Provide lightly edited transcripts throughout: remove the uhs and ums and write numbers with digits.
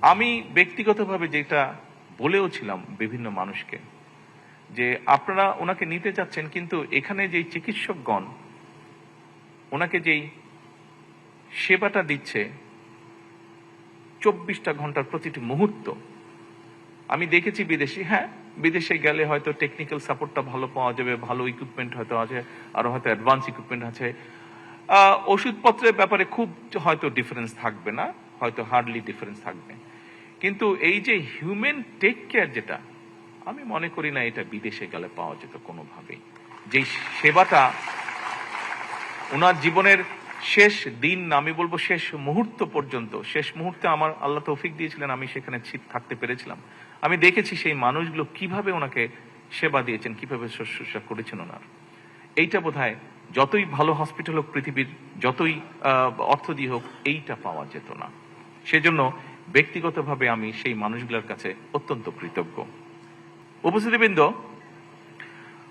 আমি ব্যক্তিগতভাবে যেটা বলেও ছিলাম বিভিন্ন মানুষকে যে আপনারা ওনাকে নিতে চাচ্ছেন, কিন্তু এখানে যেই চিকিৎসকগণ ওনাকে যেই সেবাটা দিচ্ছে 24টা ঘন্টার প্রতিটি মুহূর্ত, আমি দেখেছি বিদেশি, হ্যাঁ বিদেশে গেলে হয়তো টেকনিক্যাল সাপোর্টটা ভালো পাওয়া যাবে, ভালো ইকুইপমেন্ট হয়তো আছে, আরো হয়তো অ্যাডভান্স ইকুইপমেন্ট আছে, ওষুধপত্রের ব্যাপারে খুব হয়তো ডিফারেন্স থাকবে না, হয়তো হার্ডলি ডিফারেন্স থাকবে, কিন্তু এই যে হিউম্যান টেক কেয়ার যেটা, আমি মনে করি না এটা বিদেশে গেলে পাওয়া যেত কোনোভাবেই। যেই সেবাটা ওনার জীবনের শেষ দিন, আমি বলবো শেষ মুহূর্ত পর্যন্ত, শেষ মুহূর্তে আমার আল্লাহ তৌফিক দিয়েছিলেন, আমি সেখানে থাকতে পেরেছিলাম। আমি দেখেছি সেই মানুষগুলো কিভাবে ওনাকে সেবা দিয়েছেন, কিভাবে শুশ্রূষা করেছেন ওনার। এইটা বোধহয় যতই ভালো হসপিটাল হোক পৃথিবীর, যতই অর্থ দিয়ে হোক, এইটা পাওয়া যেত না। সেজন্য ব্যক্তিগতভাবে আমি সেই মানুষগুলোর কাছে অত্যন্ত কৃতজ্ঞ। উপস্থিতিবৃন্দ,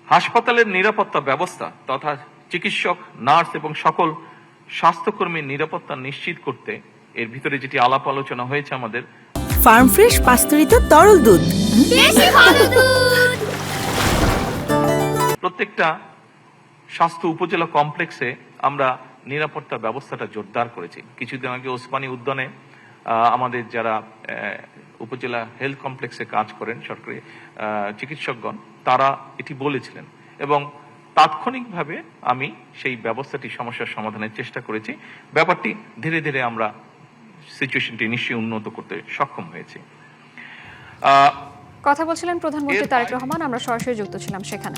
হাসপাতালের নিরাপত্তা ব্যবস্থা তথা চিকিৎসক, নার্স এবং সকল স্বাস্থ্যকর্মীর নিরাপত্তা নিশ্চিত করতে এর ভিতরে যেটি আলাপ আলোচনা হয়েছে আমাদের, ফার্ম ফ্রেশ পাস্তুরিত তরল দুধ, প্রত্যেকটা স্বাস্থ্য উপজেলা কমপ্লেক্সে আমরা নিরাপত্তা ব্যবস্থাটা জোরদার করেছি। কিছুদিন আগে ওসমানী উদ্যানে আমাদের যারা উপজেলা হেলথ কমপ্লেক্সে কাজ করেন সরকারি চিকিৎসকগণ, তারা এটি বলেছিলেন এবং তাৎক্ষণিকভাবে আমি সেই ব্যবস্থাটি সমস্যার সমাধানের চেষ্টা করেছি। ব্যাপারটি ধীরে ধীরে আমরা সিচুয়েশনটি নিশ্চয়ই উন্নত করতে সক্ষম হয়েছি। কথা বলছিলেন প্রধানমন্ত্রী তারেক রহমান, আমরা সরাসরি যুক্ত ছিলাম সেখানে।